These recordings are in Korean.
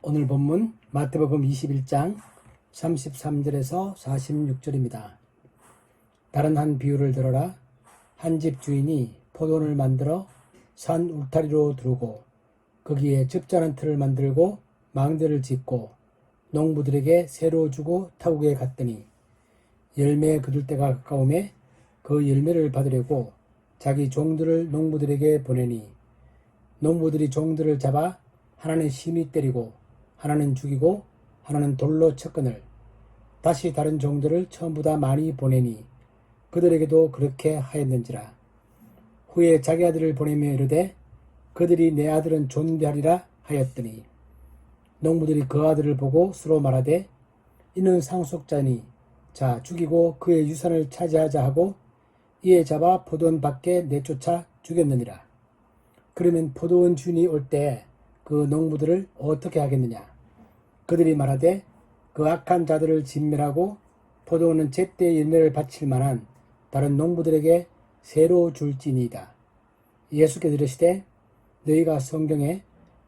오늘 본문 마태복음 21장 33절에서 46절입니다. 다른 한 비유를 들어라. 한 집 주인이 포도원을 만들어 산 울타리로 두르고 거기에 즙자는 틀을 만들고 망대를 짓고 농부들에게 새로 주고 타국에 갔더니 열매 거둘 때가 가까우매 그 열매를 받으려고 자기 종들을 농부들에게 보내니 농부들이 종들을 잡아 하나는 심히 때리고 하나는 죽이고 하나는 돌로 쳤거늘 다시 다른 종들을 처음보다 많이 보내니 그들에게도 그렇게 하였는지라. 후에 자기 아들을 보내며 이르되 그들이 내 아들은 존대하리라 하였더니 농부들이 그 아들을 보고 서로 말하되 이는 상속자니 자 죽이고 그의 유산을 차지하자 하고 이에 잡아 포도원 밖에 내쫓아 죽였느니라. 그러면 포도원 주인이 올 때 그 농부들을 어떻게 하겠느냐? 그들이 말하되 그 악한 자들을 진멸하고 포도원은 제때 열매를 바칠 만한 다른 농부들에게 새로 줄지니이다. 예수께서 이르시되 너희가 성경에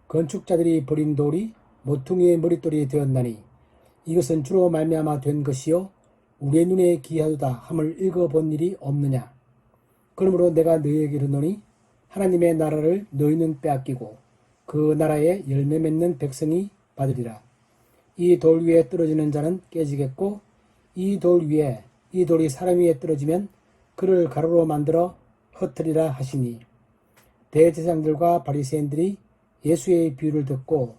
건축자들이 버린 돌이 모퉁이의 머릿돌이 되었나니 이것은 주로 말미암아 된 것이요 우리의 눈에 기이하도다 함을 읽어본 일이 없느냐. 그러므로 내가 너희에게 이르노니 하나님의 나라를 너희는 빼앗기고 그 나라에 열매 맺는 백성이 받으리라. 이 돌 위에 떨어지는 자는 깨지겠고 이 돌이 사람 위에 떨어지면 그를 가루로 만들어 흩으리라 하시니 대제사장들과 바리새인들이 예수의 비유를 듣고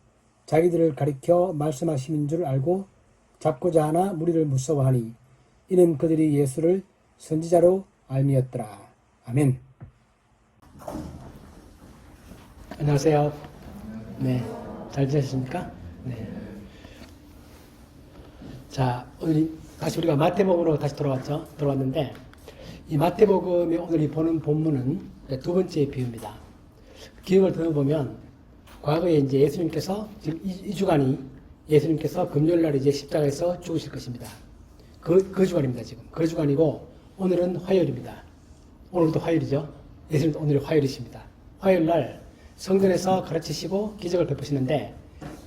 자기들을 가리켜 말씀하시는 줄 알고 잡고자 하나 무리를 무서워하니 이는 그들이 예수를 선지자로 알미었더라. 아멘. 안녕하세요. 네, 잘 지내셨습니까? 네. 자, 오늘 다시 우리가 마태복음으로 다시 돌아왔는데 이 마태복음에 오늘 이 보는 본문은 두 번째 비유입니다. 기억을 들어보면 과거에 이제 예수님께서 지금 이 주간이 예수님께서 금요일날 이제 십자가에서 죽으실 것입니다. 그 주간입니다, 지금. 그 주간이고 오늘은 화요일입니다. 오늘도 화요일이죠. 예수님도 오늘이 화요일이십니다. 화요일날 성전에서 가르치시고 기적을 베푸시는데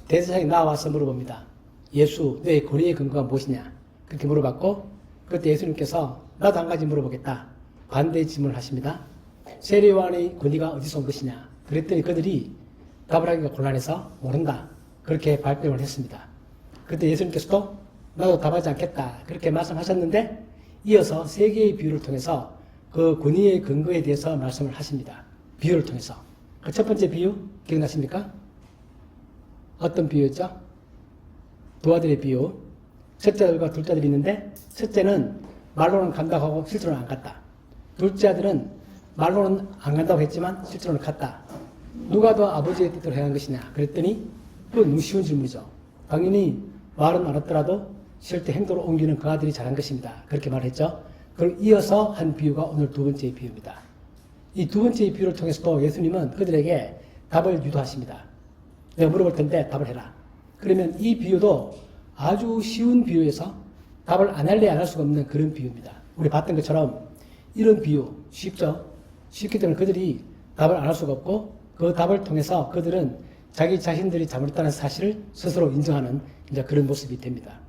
대제사장이 나와서 물어봅니다. 예수, 너의 권위의 근거가 무엇이냐? 그렇게 물어봤고 그때 예수님께서 나도 한 가지 물어보겠다. 반대의 질문을 하십니다. 세례요한의 권위가 어디서 온 것이냐? 그랬더니 그들이 답을 하기가 곤란해서 모른다. 그렇게 발뺌을 했습니다. 그때 예수님께서도 나도 답하지 않겠다. 그렇게 말씀하셨는데 이어서 세 개의 비유를 통해서 그 권위의 근거에 대해서 말씀을 하십니다. 비유를 통해서. 그 첫 번째 비유 기억나십니까? 어떤 비유였죠? 두 아들의 비유. 첫째 아들과 둘째 아들이 있는데 첫째는 말로는 간다고 하고 실제로는 안 갔다. 둘째 아들은 말로는 안 간다고 했지만 실제로는 갔다. 누가 더 아버지의 뜻대로 행한 것이냐? 그랬더니 그건 너무 쉬운 질문이죠. 당연히 말은 알았더라도 실제 행동으로 옮기는 그 아들이 잘한 것입니다. 그렇게 말했죠. 그걸 이어서 한 비유가 오늘 두 번째 비유입니다. 이 두 번째 비유를 통해서도 예수님은 그들에게 답을 유도하십니다. 내가 물어볼 텐데 답을 해라. 그러면 이 비유도 아주 쉬운 비유에서 답을 안 할래 안 할 수가 없는 그런 비유입니다. 우리 봤던 것처럼 이런 비유 쉽죠? 쉽기 때문에 그들이 답을 안 할 수가 없고 그 답을 통해서 그들은 자기 자신들이 잘못했다는 사실을 스스로 인정하는 이제 그런 모습이 됩니다.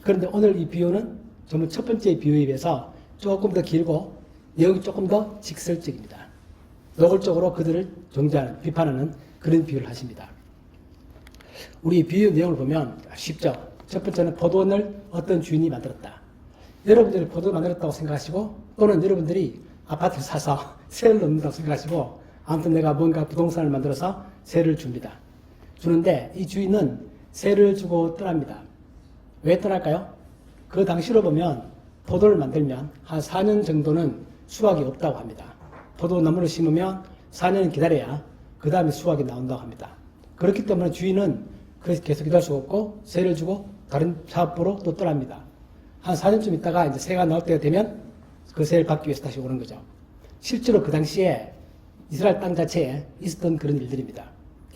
그런데 오늘 이 비유는 전부 첫 번째 비유에 비해서 조금 더 길고 내용이 조금 더 직설적입니다. 노골적으로 그들을 정죄하는, 비판하는 그런 비유를 하십니다. 우리 비유 내용을 보면 쉽죠. 첫 번째는 포도원을 어떤 주인이 만들었다. 여러분들이 포도를 만들었다고 생각하시고 또는 여러분들이 아파트를 사서 세를 넣는다고 생각하시고 아무튼 내가 뭔가 부동산을 만들어서 세를 줍니다. 주는데 이 주인은 세를 주고 떠납니다. 왜 떠날까요? 그 당시로 보면 포도를 만들면 한 4년 정도는 수확이 없다고 합니다. 포도나무를 심으면 4년 기다려야 그 다음에 수확이 나온다고 합니다. 그렇기 때문에 주인은 그래서 계속 기다릴 수가 없고 세를 주고 다른 사업부로 또 떠납니다. 한 4년쯤 있다가 이제 세가 나올 때가 되면 그 세를 받기 위해서 다시 오는 거죠. 실제로 그 당시에 이스라엘 땅 자체에 있었던 그런 일들입니다.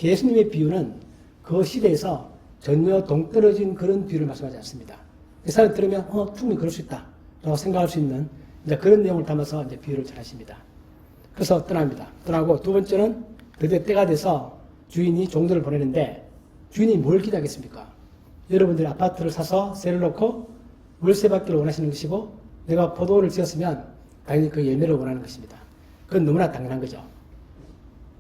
예수님의 비유는 그 시대에서 전혀 동떨어진 그런 비유를 말씀하지 않습니다. 그 사람 들으면 충분히 그럴 수 있다 라고 생각할 수 있는 이제 그런 내용을 담아서 이제 비유를 잘 하십니다. 그래서 떠납니다. 떠나고 두 번째는 드디어 때가 돼서 주인이 종들을 보내는데 주인이 뭘 기대하겠습니까? 여러분들이 아파트를 사서 세를 놓고 월세 받기를 원하시는 것이고 내가 포도원을 지었으면 당연히 그 열매를 원하는 것입니다. 그건 너무나 당연한 거죠.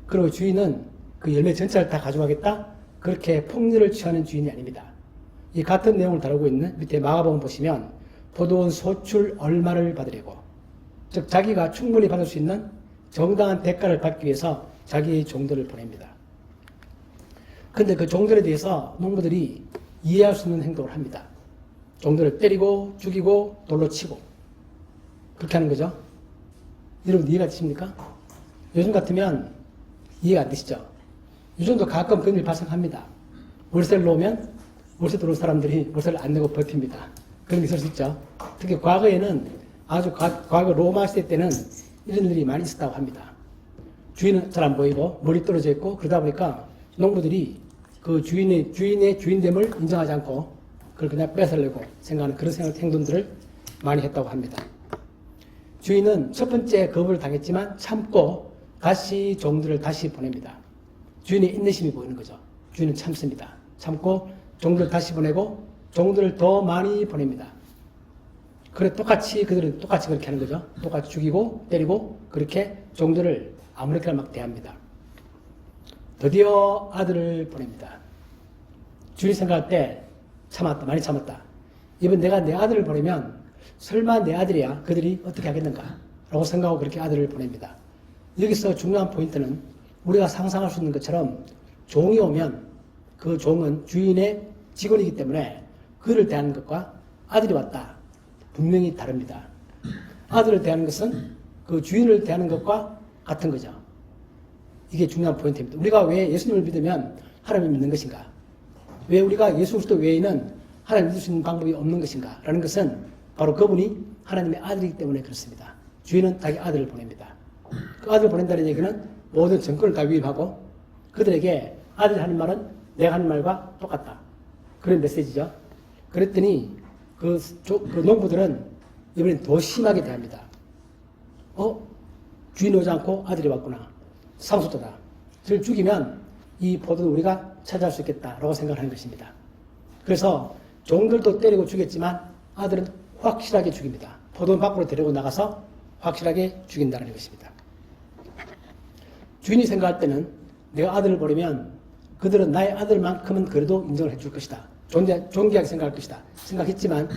그리고 주인은 그 열매 전체를 다 가져가겠다? 그렇게 폭리를 취하는 주인이 아닙니다. 이 같은 내용을 다루고 있는 밑에 마가복음 보시면 포도원 소출 얼마를 받으려고, 즉 자기가 충분히 받을 수 있는 정당한 대가를 받기 위해서 자기의 종들을 보냅니다. 그런데 그 종들에 대해서 농부들이 이해할 수 없는 행동을 합니다. 종들을 때리고 죽이고 돌로 치고 그렇게 하는 거죠. 여러분 이해가 되십니까? 요즘 같으면 이해가 안 되시죠? 요즘도 가끔 그런 일이 발생합니다. 월세를 놓으면 월세 들어온 사람들이 월세를 안 내고 버팁니다. 그런 게 있을 수 있죠. 특히 과거에는 아주 과거 로마 시대 때는 이런 일이 많이 있었다고 합니다. 주인은 잘 안 보이고 머리 떨어져 있고 그러다 보니까 농부들이 그 주인의 주인됨을 인정하지 않고 그걸 그냥 뺏으려고 생각하는 그런 행동들을 많이 했다고 합니다. 주인은 첫 번째 거부를 당했지만 참고 다시 종들을 다시 보냅니다. 주인의 인내심이 보이는 거죠. 주인은 참습니다. 참고 종들을 다시 보내고 종들을 더 많이 보냅니다. 그래 그들은 똑같이 그렇게 하는 거죠. 똑같이 죽이고 때리고 그렇게 종들을 아무렇게나 막 대합니다. 드디어 아들을 보냅니다. 주인이 생각할 때 참았다, 많이 참았다. 이번 내가 내 아들을 보내면 설마 내 아들이야 그들이 어떻게 하겠는가 라고 생각하고 그렇게 아들을 보냅니다. 여기서 중요한 포인트는 우리가 상상할 수 있는 것처럼 종이 오면 그 종은 주인의 직원이기 때문에 그를 대하는 것과 아들이 왔다 분명히 다릅니다. 아들을 대하는 것은 그 주인을 대하는 것과 같은 거죠. 이게 중요한 포인트입니다. 우리가 왜 예수님을 믿으면 하나님을 믿는 것인가? 왜 우리가 예수 그리스도 외에는 하나님을 믿을 수 있는 방법이 없는 것인가? 라는 것은 바로 그분이 하나님의 아들이기 때문에 그렇습니다. 주인은 자기 아들을 보냅니다. 그 아들을 보낸다는 얘기는 모든 정권을 다 위임하고 그들에게 아들이 하는 말은 내가 하는 말과 똑같다. 그런 메시지죠. 그랬더니 그 농부들은 이번엔 더 심하게 대합니다. 주인이 오지 않고 아들이 왔구나. 상속자다. 저를 죽이면 이 포도는 우리가 차지할 수 있겠다라고 생각하는 것입니다. 그래서 종들도 때리고 죽였지만 아들은 확실하게 죽입니다. 포도원 밖으로 데리고 나가서 확실하게 죽인다는 것입니다. 주인이 생각할 때는 내가 아들을 버리면 그들은 나의 아들만큼은 그래도 인정을 해줄 것이다. 존귀하게 생각할 것이다. 생각했지만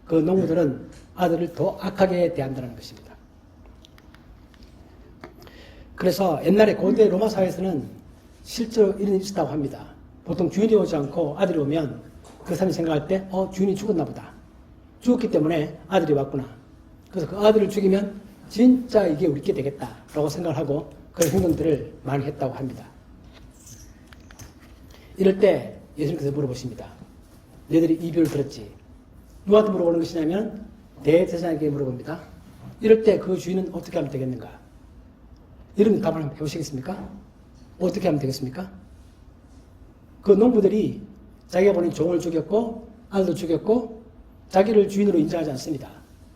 그 농부들은 아들을 더 악하게 대한다는 것입니다. 그래서 옛날에 고대 로마 사회에서는 실제로 이런 일이 있었다고 합니다. 보통 주인이 오지 않고 아들이 오면 그 사람이 생각할 때 주인이 죽었나 보다. 죽었기 때문에 아들이 왔구나. 그래서 그 아들을 죽이면 진짜 이게 우리께 되겠다라고 생각을 하고 그런 행동들을 많이 했다고 합니다. 이럴 때 예수님께서 물어보십니다. 너희들이 이 비유를 들었지? 누구한테 물어보는 것이냐면 대제사장에게 물어봅니다. 이럴 때 그 주인은 어떻게 하면 되겠는가? 이런 답을 한번 해보시겠습니까? 어떻게 하면 되겠습니까? 그 농부들이 자기가 보낸 종을 죽였고 아들도 죽였고 자기를 주인으로 인정하지 않습니다.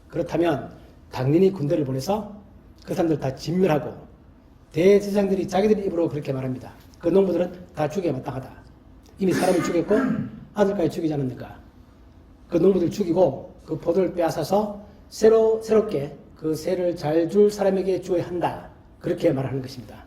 그렇다면 당연히 군대를 보내서 그 사람들 다 진멸하고 대제사장들이 자기들 입으로 그렇게 말합니다. 그 농부들은 다 죽여야 마땅하다. 이미 사람을 죽였고 아들까지 죽이지 않았는가. 그 농부들 죽이고 그 포도를 빼앗아서 새롭게 그 세를 잘 줄 사람에게 주어야 한다. 그렇게 말하는 것입니다.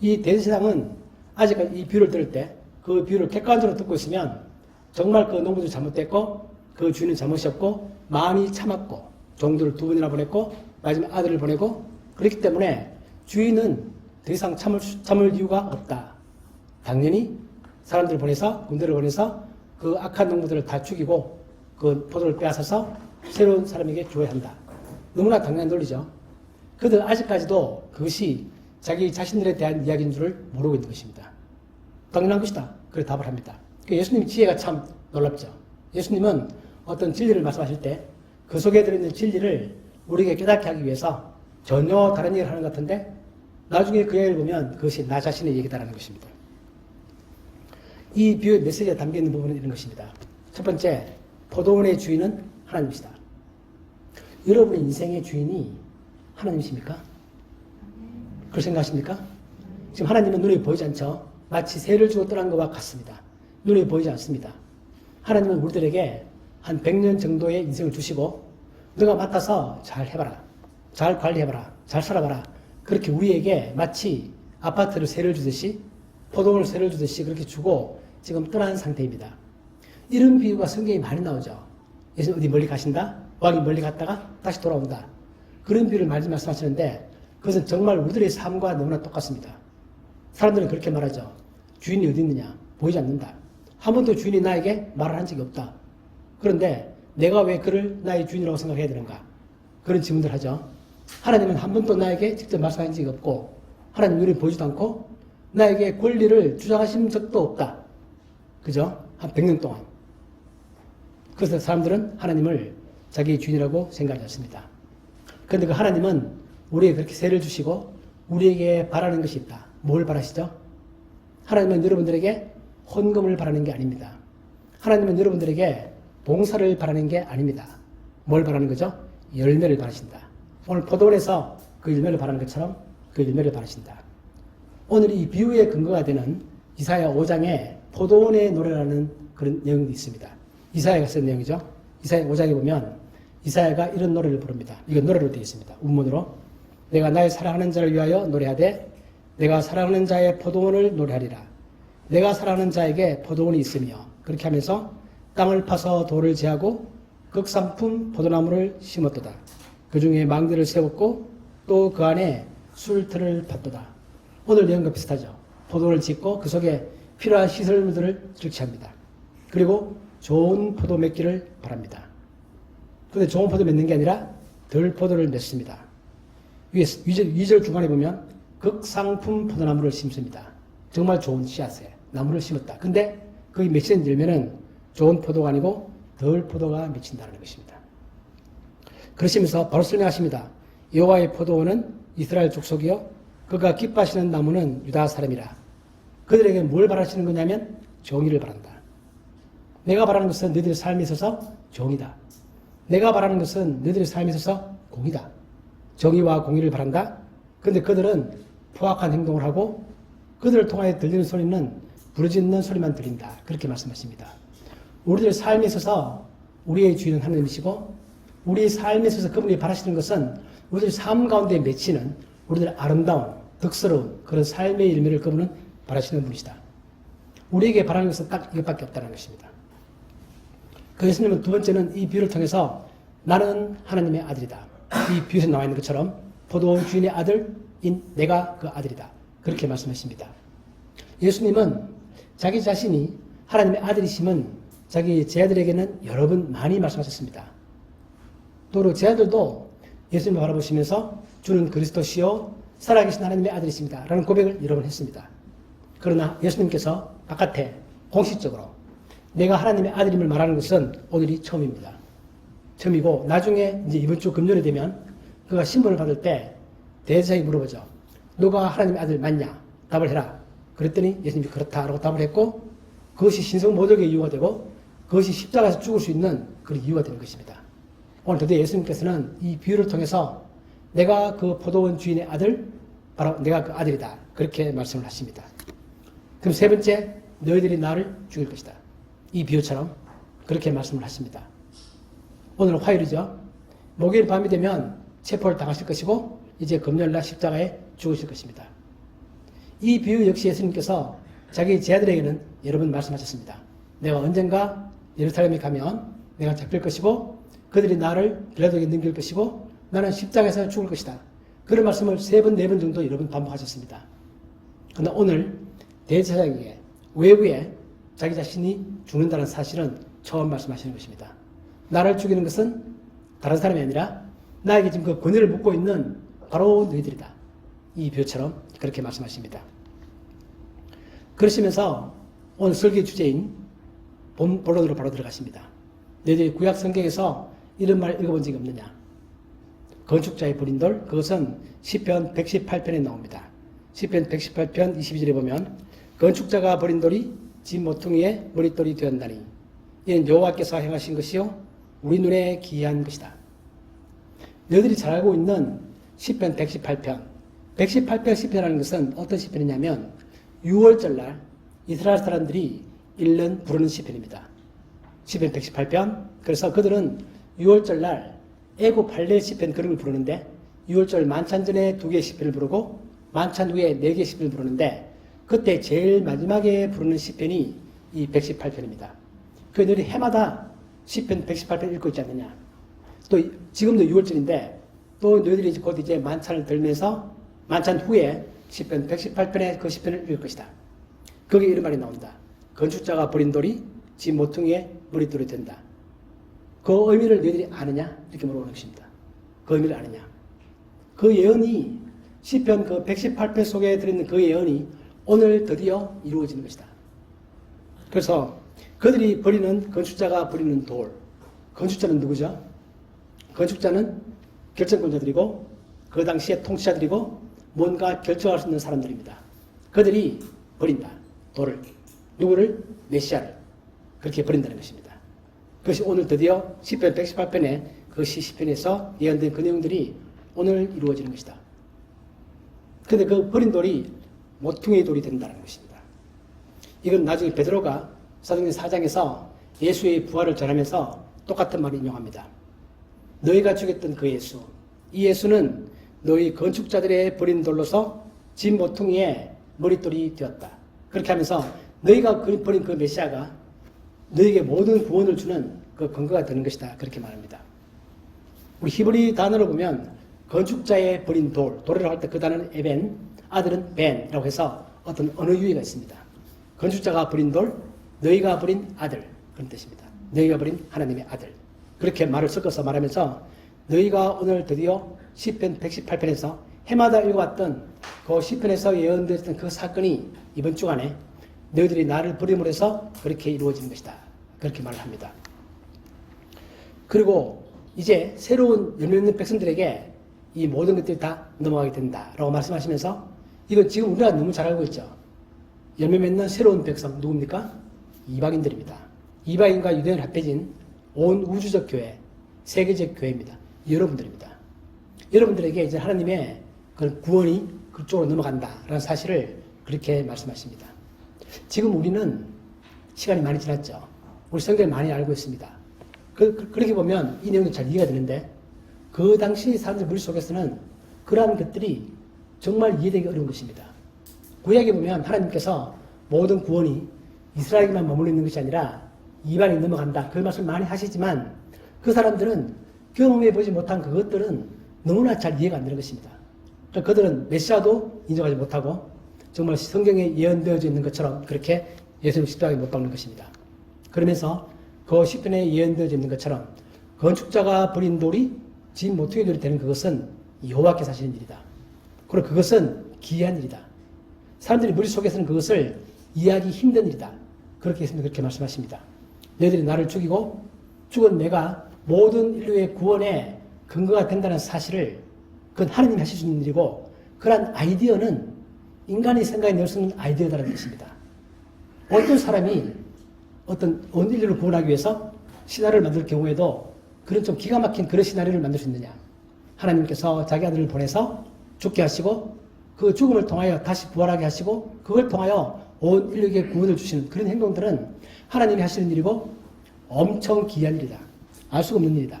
이 대제사장은 아직까지 이 비유를 들을 때 그 비유를 객관적으로 듣고 있으면 정말 그 농부들이 잘못됐고 그 주인은 잘못이 없고 많이 참았고 종들을 2번이나 보냈고 마지막 아들을 보내고 그렇기 때문에 주인은 더 이상 참을 이유가 없다. 당연히 사람들을 보내서 군대를 보내서 그 악한 농부들을 다 죽이고 그 포도를 빼앗아서 새로운 사람에게 주어야 한다. 너무나 당연한 논리죠. 그들 아직까지도 그것이 자기 자신들에 대한 이야기인 줄을 모르고 있는 것입니다. 당연한 것이다. 그렇게 답을 합니다. 예수님의 지혜가 참 놀랍죠. 예수님은 어떤 진리를 말씀하실 때 그 속에 들어있는 진리를 우리에게 깨닫게 하기 위해서 전혀 다른 얘기를 하는 것 같은데 나중에 그 얘기를 보면 그것이 나 자신의 얘기다라는 것입니다. 이 비유의 메시지가 담겨있는 부분은 이런 것입니다. 첫 번째, 포도원의 주인은 하나님이시다. 여러분의 인생의 주인이 하나님이십니까? 그렇게 생각하십니까? 지금 하나님은 눈에 보이지 않죠? 마치 세를 주고 떠난 것과 같습니다. 눈에 보이지 않습니다. 하나님은 우리들에게 한 100년 정도의 인생을 주시고 너가 맡아서 잘 해봐라. 잘 관리해봐라. 잘 살아봐라. 그렇게 우리에게 마치 아파트를 세를 주듯이 포도원을 세를 주듯이 그렇게 주고 지금 떠난 상태입니다. 이런 비유가 성경에 많이 나오죠. 예수님 어디 멀리 가신다? 왕이 멀리 갔다가 다시 돌아온다. 그런 비유를 많이 말씀하시는데 그것은 정말 우리들의 삶과 너무나 똑같습니다. 사람들은 그렇게 말하죠. 주인이 어디 있느냐? 보이지 않는다. 한 번도 주인이 나에게 말을 한 적이 없다. 그런데 내가 왜 그를 나의 주인이라고 생각해야 되는가? 그런 질문들 하죠. 하나님은 한 번도 나에게 직접 말씀한 적이 없고 하나님 눈에 보이지도 않고 나에게 권리를 주장하신 적도 없다. 그죠? 한 100년 동안. 그래서 사람들은 하나님을 자기의 주인이라고 생각하지 않습니다. 그런데 그 하나님은 우리에게 그렇게 세를 주시고 우리에게 바라는 것이 있다. 뭘 바라시죠? 하나님은 여러분들에게 헌금을 바라는 게 아닙니다. 하나님은 여러분들에게 봉사를 바라는 게 아닙니다. 뭘 바라는 거죠? 열매를 바라신다. 오늘 포도원에서 그 열매를 바라는 것처럼 그 열매를 바라신다. 오늘 이 비유의 근거가 되는 이사야 5장에 포도원의 노래라는 그런 내용이 있습니다. 이사야가 쓴 내용이죠. 이사야 5장에 보면 이사야가 이런 노래를 부릅니다. 이건 노래로 되어 있습니다. 운문으로. 내가 나의 사랑하는 자를 위하여 노래하되 내가 사랑하는 자의 포도원을 노래하리라. 내가 사랑하는 자에게 포도원이 있으며 그렇게 하면서 땅을 파서 돌을 제하고 극상품 포도나무를 심었도다. 그 중에 망대를 세웠고 또 그 안에 술틀을 팠도다. 오늘 내용과 비슷하죠. 포도원을 짓고 그 속에 필요한 시설물들을 설치합니다. 그리고 좋은 포도 맺기를 바랍니다. 그런데 좋은 포도 맺는 게 아니라 덜 포도를 맺습니다. 위에 2절 중간에 보면 극상품 포도나무를 심습니다. 정말 좋은 씨앗에 나무를 심었다. 근데 거기 맺힌 열매는 좋은 포도가 아니고 덜 포도가 맺힌다는 것입니다. 그러시면서 바로 설명하십니다. 여호와의 포도원은 이스라엘 족속이요 그가 기뻐하시는 나무는 유다 사람이라. 그들에게 뭘 바라시는 거냐면 정의를 바란다. 내가 바라는 것은 너희들의 삶에 있어서 정의다. 내가 바라는 것은 너희들의 삶에 있어서 공의다. 정의와 공의를 바란다. 그런데 그들은 포악한 행동을 하고 그들을 통하여 들리는 소리는 부르짖는 소리만 들린다. 그렇게 말씀하십니다. 우리들의 삶에 있어서 우리의 주인은 하나님이시고 우리의 삶에 있어서 그분이 바라시는 것은 우리들의 삶 가운데 맺히는 우리들의 아름다운 덕스러운 그런 삶의 열매를 그분은 바라시는 분이시다. 우리에게 바라는 것은 딱 이것밖에 없다는 것입니다. 그 예수님은 두 번째는 이 비유를 통해서 나는 하나님의 아들이다. 이 비유에서 나와 있는 것처럼 포도원 주인의 아들인 내가 그 아들이다. 그렇게 말씀하십니다. 예수님은 자기 자신이 하나님의 아들이심은 자기 제자들에게는 여러 번 많이 말씀하셨습니다. 또 제자들도 예수님을 바라보시면서 주는 그리스도시요 살아계신 하나님의 아들이십니다. 라는 고백을 여러 번 했습니다. 그러나 예수님께서 바깥에 공식적으로 내가 하나님의 아들임을 말하는 것은 오늘이 처음입니다. 처음이고 나중에 이제 이번 주 금요일이 되면 그가 신분을 받을 때 대제사장이 물어보죠. 너가 하나님의 아들 맞냐? 답을 해라. 그랬더니 예수님이 그렇다라고 답을 했고 그것이 신성모독의 이유가 되고 그것이 십자가에서 죽을 수 있는 그런 이유가 되는 것입니다. 오늘 드디어 예수님께서는 이 비유를 통해서 내가 그 포도원 주인의 아들, 바로 내가 그 아들이다. 그렇게 말씀을 하십니다. 그럼 세 번째, 너희들이 나를 죽일 것이다. 이 비유처럼 그렇게 말씀을 하십니다. 오늘은 화요일이죠. 목요일 밤이 되면 체포를 당하실 것이고 이제 금요일날 십자가에 죽으실 것입니다. 이 비유 역시 예수님께서 자기 제자들에게는 여러 번 말씀하셨습니다. 내가 언젠가 예루살렘에 가면 내가 잡힐 것이고 그들이 나를 빌라도에게 넘길 것이고 나는 십자가에서 죽을 것이다. 그런 말씀을 3번, 4번 정도 여러 번 반복하셨습니다. 그러나 오늘 대제사장에게 외부에 자기 자신이 죽는다는 사실은 처음 말씀하시는 것입니다. 나를 죽이는 것은 다른 사람이 아니라 나에게 지금 그 권위를 묻고 있는 바로 너희들이다. 이 비유처럼 그렇게 말씀하십니다. 그러시면서 오늘 설교 주제인 본론으로 바로 들어가십니다. 너희들이 구약 성경에서 이런 말 읽어본 적이 없느냐? 건축자의 버린 돌, 그것은 시편 118편에 나옵니다. 시편 118편 22절에 보면 건축자가 버린 돌이 집 모퉁이의 머릿돌이 되었나니 이는 여호와께서 행하신 것이요 우리 눈에 기이한 것이다. 너희들이 잘 알고 있는 시편 118편 118편 시편이라는 것은 어떤 시편이냐면 6월절날 이스라엘 사람들이 1년 부르는 시편입니다. 시편 118편. 그래서 그들은 6월절날 애굽 할렐 시편 그런 걸 부르는데 6월절 만찬 전에 2개의 시편을 부르고 만찬 후에 4개의 시편을 부르는데 그때 제일 마지막에 부르는 시편이 이 118편입니다. 그 너희들이 해마다 시편 118편 읽고 있지 않느냐. 또 지금도 6월절인데 또 너희들이 곧 이제 만찬을 들면서 만찬 후에 시편 118편의 그 시편을 읽을 것이다. 거기에 이런 말이 나온다. 건축자가 버린 돌이 지 모퉁이에 머릿돌이 된다. 그 의미를 너희들이 아느냐? 이렇게 물어보는 것입니다. 그 의미를 아느냐? 그 예언이 시편 그 118편 속에 들어있는 그 예언이 오늘 드디어 이루어지는 것이다. 그래서 그들이 버리는 건축자가 버리는 돌. 건축자는 누구죠? 건축자는 결정권자들이고 그 당시에 통치자들이고 뭔가 결정할 수 있는 사람들입니다. 그들이 버린다. 돌을. 누구를? 메시아를. 그렇게 버린다는 것입니다. 그것이 오늘 드디어 시편 118편의 그 시편에서 예언된 그 내용들이 오늘 이루어지는 것이다. 그런데 그 버린 돌이 모퉁이의 돌이 된다는 것입니다. 이건 나중에 베드로가 사도행전 4장에서 예수의 부활을 전하면서 똑같은 말을 인용합니다. 너희가 죽였던 그 예수, 이 예수는 너희 건축자들의 버린 돌로서 진 모퉁이에 머릿돌이 되었다. 그렇게 하면서 너희가 버린 그 메시아가 너희에게 모든 구원을 주는 그 근거가 되는 것이다. 그렇게 말합니다. 우리 히브리 단어로 보면 건축자의 버린 돌이라고 할 때 그 단어는 에벤, 아들은 벤이라고 해서 어떤 언어 유희가 있습니다. 건축자가 버린 돌, 너희가 버린 아들 그런 뜻입니다. 너희가 버린 하나님의 아들. 그렇게 말을 섞어서 말하면서 너희가 오늘 드디어 시편 118편에서 해마다 읽어왔던 그 시편에서 예언되었던 그 사건이 이번 주간에 너희들이 나를 버림으로 해서 그렇게 이루어지는 것이다. 그렇게 말을 합니다. 그리고 이제 새로운 열매 있는 백성들에게 이 모든 것들이 다 넘어가게 된다라고 말씀하시면서 이건 지금 우리가 너무 잘 알고 있죠. 열매 맺는 새로운 백성 누굽니까? 이방인들입니다. 이방인과 유대인을 합해진 온 우주적 교회, 세계적 교회입니다. 여러분들입니다. 여러분들에게 이제 하나님의 그런 구원이 그쪽으로 넘어간다라는 사실을 그렇게 말씀하십니다. 지금 우리는 시간이 많이 지났죠. 우리 성경을 많이 알고 있습니다. 그렇게 보면 이 내용도 잘 이해가 되는데 그 당시 사람들 머릿속에서는 그러한 것들이 정말 이해되기 어려운 것입니다. 구약에 보면 하나님께서 모든 구원이 이스라엘에만 머물러 있는 것이 아니라 이방에 넘어간다. 그 말씀을 많이 하시지만 그 사람들은 경험해보지 못한 그것들은 너무나 잘 이해가 안 되는 것입니다. 그들은 메시아도 인정하지 못하고 정말 성경에 예언되어져 있는 것처럼 그렇게 예수님 십자가에 못 박는 것입니다. 그러면서 그 시편에 예언되어져 있는 것처럼 건축자가 버린 돌이 진 모퉁이 돌이 되는 그것은 여호와께서 하시는 일이다. 그리고 그것은 기이한 일이다. 사람들이 머릿속에서는 그것을 이해하기 힘든 일이다. 그렇게 말씀하십니다. 너희들이 나를 죽이고 죽은 내가 모든 인류의 구원에 근거가 된다는 사실을 그건 하나님이 하실 수 있는 일이고 그러한 아이디어는 인간이 생각해 낼 수 있는 아이디어다라는 뜻입니다. 어떤 사람이 어떤 온 인류를 구원하기 위해서 시나리오를 만들 경우에도 그런 좀 기가 막힌 그런 시나리오를 만들 수 있느냐. 하나님께서 자기 아들을 보내서 죽게 하시고 그 죽음을 통하여 다시 부활하게 하시고 그걸 통하여 온 인류에게 구원을 주시는 그런 행동들은 하나님이 하시는 일이고 엄청 기이한 일이다. 알 수가 없는 일이다.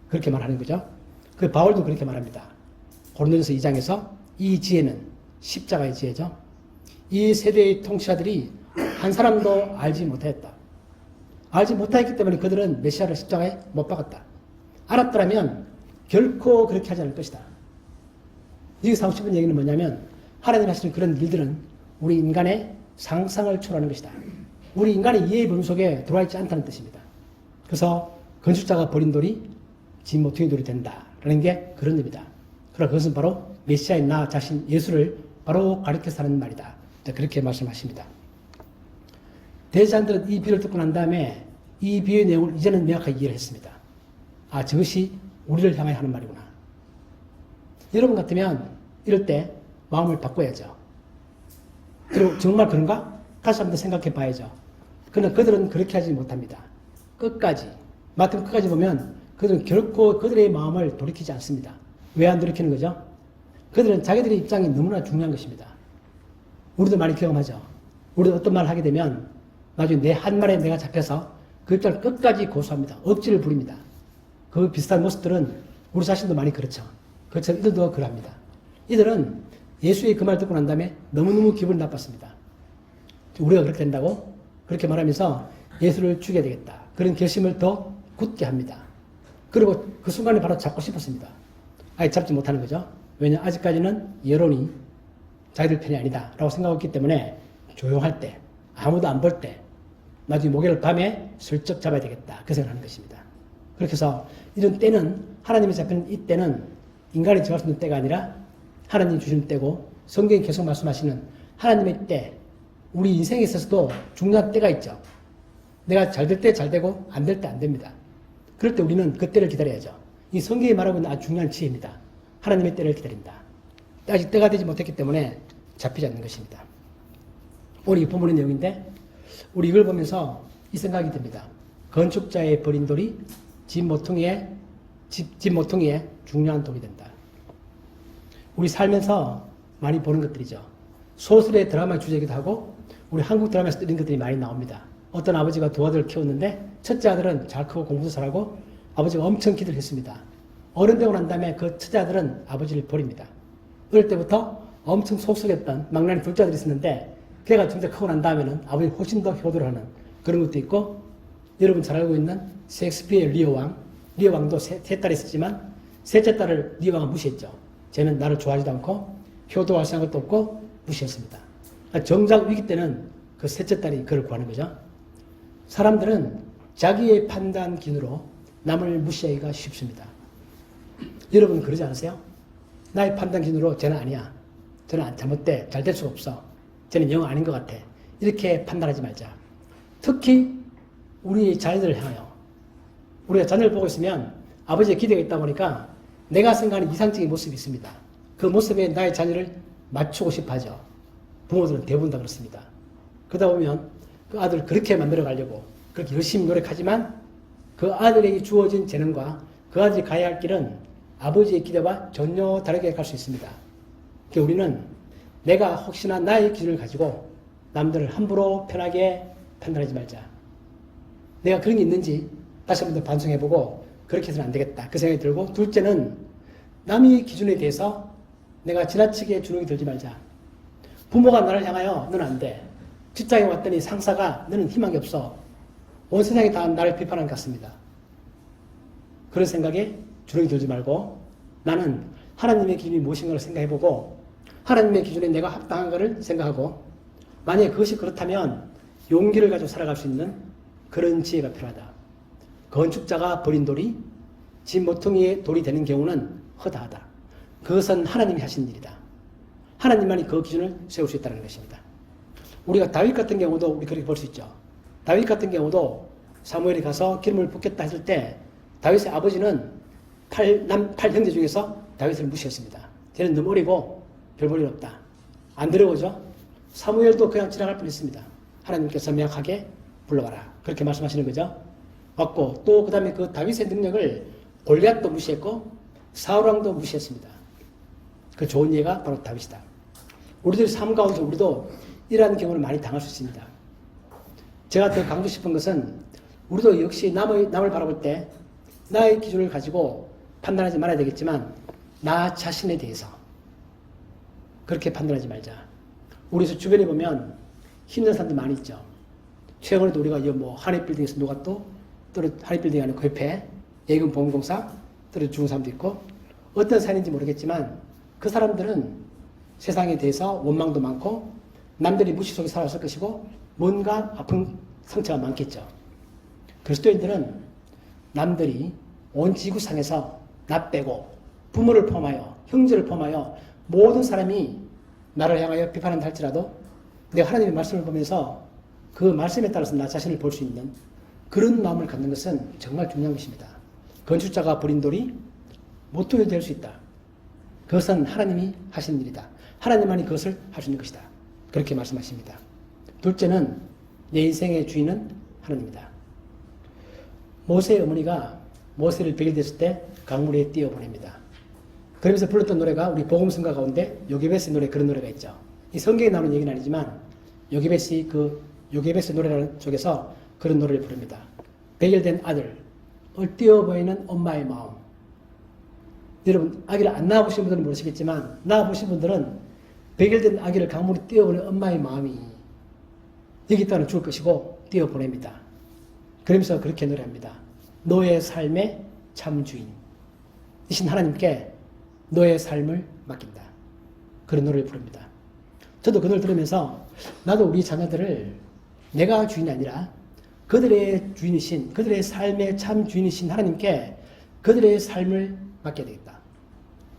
그렇게 말하는 거죠. 그 바울도 그렇게 말합니다. 고린도전서 2장에서 이 지혜는 십자가의 지혜죠. 이 세대의 통치자들이 한 사람도 알지 못했다. 알지 못했기 때문에 그들은 메시아를 십자가에 못 박았다. 알았더라면 결코 그렇게 하지 않을 것이다. 여기서 하고 싶은 얘기는 뭐냐면 하나님 하시는 그런 일들은 우리 인간의 상상을 초월하는 것이다. 우리 인간의 이해의 범위 속에 들어와 있지 않다는 뜻입니다. 그래서 건축자가 버린 돌이 진 모퉁이 돌이 된다라는 게 그런 의미다. 그러나 그것은 바로 메시아인 나 자신 예수를 바로 가리켜서 하는 말이다. 그렇게 말씀하십니다. 대제사장들은 이 비유를 듣고 난 다음에 이 비유의 내용을 이제는 명확하게 이해를 했습니다. 아, 저것이 우리를 향하여 하는 말이구나. 여러분 같으면 이럴 때 마음을 바꿔야죠. 그리고 정말 그런가? 다시 한번 생각해 봐야죠. 그러나 그들은 그렇게 하지 못합니다. 끝까지. 마태복음 끝까지 보면 그들은 결코 그들의 마음을 돌이키지 않습니다. 왜 안 돌이키는 거죠? 그들은 자기들의 입장이 너무나 중요한 것입니다. 우리도 많이 경험하죠. 우리도 어떤 말을 하게 되면 나중에 내 한 말에 내가 잡혀서 그 입장을 끝까지 고수합니다. 억지를 부립니다. 그 비슷한 모습들은 우리 자신도 많이 그렇죠. 그렇지만 이들도 그럽니다. 이들은 예수의 그 말 듣고 난 다음에 너무너무 기분이 나빴습니다. 우리가 그렇게 된다고? 그렇게 말하면서 예수를 죽여야 되겠다. 그런 결심을 더 굳게 합니다. 그리고 그 순간에 바로 잡고 싶었습니다. 아예 잡지 못하는 거죠. 왜냐? 아직까지는 여론이 자기들 편이 아니다 라고 생각했기 때문에 조용할 때, 아무도 안 볼 때, 나중에 목요일 밤에 슬쩍 잡아야 되겠다. 그 생각을 하는 것입니다. 그렇게 해서 이런 때는, 하나님이 잡히는 이 때는 인간이 정할 수 있는 때가 아니라 하나님이 주시는 때고, 성경이 계속 말씀하시는 하나님의 때, 우리 인생에 있어서도 중요한 때가 있죠. 내가 잘 될 때 잘 되고 안 될 때 안 됩니다. 그럴 때 우리는 그 때를 기다려야죠. 이 성경이 말하고 있는 아주 중요한 지혜입니다. 하나님의 때를 기다린다. 아직 때가 되지 못했기 때문에 잡히지 않는 것입니다. 오늘 이 본문의 내용인데 우리 이걸 보면서 이 생각이 듭니다. 건축자의 버린 돌이 집 모퉁이에 중요한 돌이 된다. 우리 살면서 많이 보는 것들이죠. 소설의 드라마 주제이기도 하고 우리 한국 드라마에서 이런 것들이 많이 나옵니다. 어떤 아버지가 두 아들을 키웠는데 첫째 아들은 잘 크고 공부도 잘하고 아버지가 엄청 기도를 했습니다. 어른 되고 난 다음에 그 첫째 아들은 아버지를 버립니다. 어릴 때부터 엄청 속썩였던 막내는 둘째 아들이 있었는데 걔가 좀 더 크고 난 다음에는 아버지 훨씬 더 효도를 하는 그런 것도 있고, 여러분 잘 알고 있는 셰익스피어의 리어 왕도 세 딸이 있었지만 셋째 딸을 리어 왕은 무시했죠. 쟤는 나를 좋아하지도 않고 효도할 생각도 없고 무시했습니다. 정작 위기 때는 그 셋째 딸이 그를 구하는 거죠. 사람들은 자기의 판단 기준으로 남을 무시하기가 쉽습니다. 여러분 그러지 않으세요? 나의 판단 기준으로 쟤는 아니야. 쟤는 잘못돼. 잘 될 수가 없어. 쟤는 영 아닌 것 같아. 이렇게 판단하지 말자. 특히 우리 자녀들을 향하여. 우리가 자녀를 보고 있으면 아버지의 기대가 있다 보니까 내가 생각하는 이상적인 모습이 있습니다. 그 모습에 나의 자녀를 맞추고 싶어 하죠. 부모들은 대부분 다 그렇습니다. 그러다 보면 그 아들을 그렇게 만들어 가려고 그렇게 열심히 노력하지만 그 아들에게 주어진 재능과 그 아들이 가야 할 길은 아버지의 기대와 전혀 다르게 갈 수 있습니다. 그러니까 우리는 내가 혹시나 나의 기준을 가지고 남들을 함부로 편하게 판단하지 말자. 내가 그런 게 있는지 다시 한번 더 반성해보고 그렇게 해서는 안 되겠다. 그 생각이 들고, 둘째는 남의 기준에 대해서 내가 지나치게 주눅이 들지 말자. 부모가 나를 향하여 너는 안 돼. 직장에 왔더니 상사가 너는 희망이 없어. 온 세상이 다 나를 비판하는 것 같습니다. 그런 생각에 주눅이 들지 말고 나는 하나님의 기준이 무엇인가를 생각해보고 하나님의 기준에 내가 합당한가를 생각하고, 만약에 그것이 그렇다면 용기를 가지고 살아갈 수 있는 그런 지혜가 필요하다. 건축자가 버린 돌이 집 모퉁이의 돌이 되는 경우는 허다하다. 그것은 하나님이 하신 일이다. 하나님만이 그 기준을 세울 수 있다는 것입니다. 우리가 다윗 같은 경우도 우리 그렇게 볼 수 있죠. 다윗 같은 경우도 사무엘이 가서 기름을 붓겠다 했을 때 다윗의 아버지는 8형제 중에서 다윗을 무시했습니다. 쟤는 너무 어리고 별 볼일 없다. 안 들어오죠. 사무엘도 그냥 지나갈 뻔했습니다. 하나님께서 명확하게 불러가라. 그렇게 말씀하시는 거죠. 맞고 또 그 다음에 그 다윗의 능력을 골리앗도 무시했고 사울왕도 무시했습니다. 그 좋은 예가 바로 다윗이다. 우리들 삶 가운데 우리도 이러한 경우를 많이 당할 수 있습니다. 제가 더 강조 싶은 것은 우리도 역시 남을 바라볼 때 나의 기준을 가지고 판단하지 말아야 되겠지만 나 자신에 대해서 그렇게 판단하지 말자. 우리 주변에 보면 힘든 사람들 많이 있죠. 최근에도 우리가 뭐 한해빌딩에서 누가 또 한해빌딩 안에 그 옆에 예금보험공사 떨어져 죽은 사람도 있고, 어떤 사연인지 모르겠지만 그 사람들은 세상에 대해서 원망도 많고 남들이 무시 속에 살았을 것이고 뭔가 아픈 상처가 많겠죠. 그리스도인들은 남들이 온 지구상에서 나 빼고 부모를 포함하여 형제를 포함하여 모든 사람이 나를 향하여 비판한다 할지라도 내가 하나님의 말씀을 보면서 그 말씀에 따라서 나 자신을 볼 수 있는 그런 마음을 갖는 것은 정말 중요한 것입니다. 건축자가 버린 돌이 모퉁이 될 수 있다. 그것은 하나님이 하신 일이다. 하나님만이 그것을 할 수 있는 것이다. 그렇게 말씀하십니다. 둘째는 내 인생의 주인은 하나님이다. 모세의 어머니가 모세를 100일 됐을 때 강물에 띄어보냅니다. 그러면서 불렀던 노래가 우리 복음성가 가운데 요게베스 노래 그런 노래가 있죠. 이 성경에 나오는 얘기는 아니지만 요게베스 노래라는 쪽에서 그런 노래를 부릅니다. 백일된 아들, 얼띄어 보이는 엄마의 마음. 여러분, 아기를 안 낳아보신 분들은 모르시겠지만 낳아보신 분들은 백일된 아기를 강물에 띄어보는 엄마의 마음이 여기 있다는 죽을 것이고 띄어보냅니다. 그러면서 그렇게 노래합니다. 너의 삶의 참 주인 이신 하나님께 너의 삶을 맡긴다. 그런 노래를 부릅니다. 저도 그 노래를 들으면서 나도 우리 자녀들을 내가 주인이 아니라 그들의 주인이신, 그들의 삶의 참 주인이신 하나님께 그들의 삶을 맡겨야 되겠다.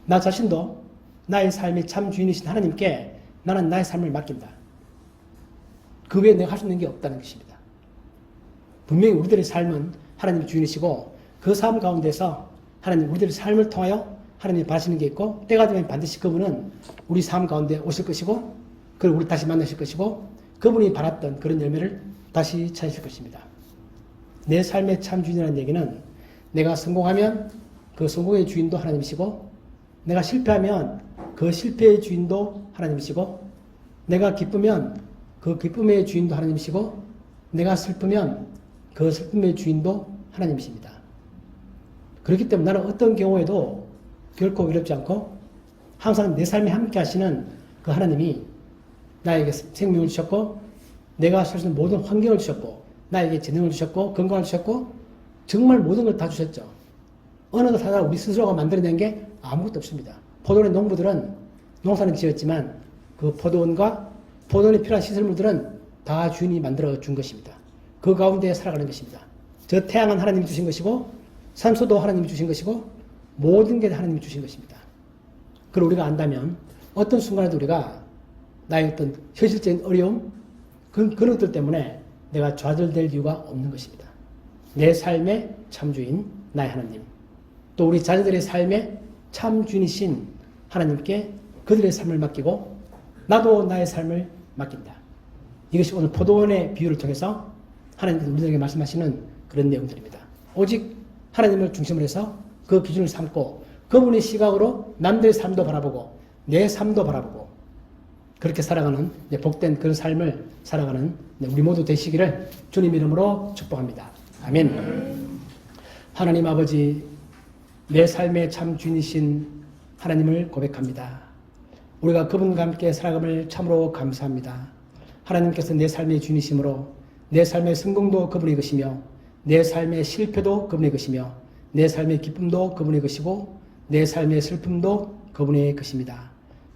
나 자신도 나의 삶의 참 주인이신 하나님께 나는 나의 삶을 맡긴다. 그 외에 내가 할 수 있는 게 없다는 것입니다. 분명히 우리들의 삶은 하나님이 주인이시고 그 삶 가운데서 하나님 우리들의 삶을 통하여 하나님이 바라시는 게 있고 때가 되면 반드시 그분은 우리 삶 가운데 오실 것이고 그리고 우리 다시 만나실 것이고 그분이 바랐던 그런 열매를 다시 찾으실 것입니다. 내 삶의 참 주인이라는 얘기는 내가 성공하면 그 성공의 주인도 하나님이시고 내가 실패하면 그 실패의 주인도 하나님이시고 내가 기쁘면 그 기쁨의 주인도 하나님이시고 내가 슬프면 그 슬픔의 주인도 하나님이십니다. 그렇기 때문에 나는 어떤 경우에도 결코 외롭지 않고 항상 내 삶에 함께 하시는 그 하나님이 나에게 생명을 주셨고 내가 살 수 있는 모든 환경을 주셨고 나에게 재능을 주셨고 건강을 주셨고 정말 모든 걸 다 주셨죠. 어느 것 하나 우리 스스로가 만들어낸 게 아무것도 없습니다. 포도원 농부들은 농사는 지었지만 그 포도원과 포도원에 필요한 시설물들은 다 주인이 만들어 준 것입니다. 그 가운데 살아가는 것입니다. 저 태양은 하나님이 주신 것이고 산소도 하나님이 주신 것이고 모든 게 하나님이 주신 것입니다. 그걸 우리가 안다면 어떤 순간에도 우리가 나의 어떤 현실적인 어려움 그런 것들 때문에 내가 좌절될 이유가 없는 것입니다. 내 삶의 참주인 나의 하나님 또 우리 자녀들의 삶의 참주인이신 하나님께 그들의 삶을 맡기고 나도 나의 삶을 맡긴다. 이것이 오늘 포도원의 비유를 통해서 하나님께서 우리들에게 말씀하시는 그런 내용들입니다. 오직 하나님을 중심으로 해서 그 기준을 삼고 그분의 시각으로 남들의 삶도 바라보고 내 삶도 바라보고 그렇게 살아가는 복된 그런 삶을 살아가는 우리 모두 되시기를 주님 이름으로 축복합니다. 아멘. 하나님 아버지 내 삶의 참 주인이신 하나님을 고백합니다. 우리가 그분과 함께 살아감을 참으로 감사합니다. 하나님께서 내 삶의 주인이시므로 내 삶의 성공도 그분의 것이며 내 삶의 실패도 그분의 것이며 내 삶의 기쁨도 그분의 것이고 내 삶의 슬픔도 그분의 것입니다.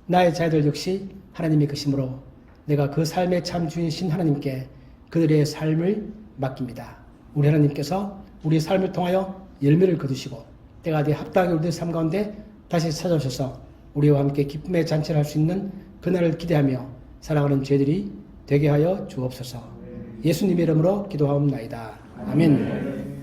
나의 자녀들 역시 하나님의 것이므로 내가 그 삶의 참 주인이신 하나님께 그들의 삶을 맡깁니다. 우리 하나님께서 우리 삶을 통하여 열매를 거두시고 때가 되어 합당하게 우리의 삶 가운데 다시 찾아오셔서 우리와 함께 기쁨의 잔치를 할 수 있는 그날을 기대하며 살아가는 죄들이 되게 하여 주옵소서. 예수님의 이름으로 기도하옵나이다. 아멘.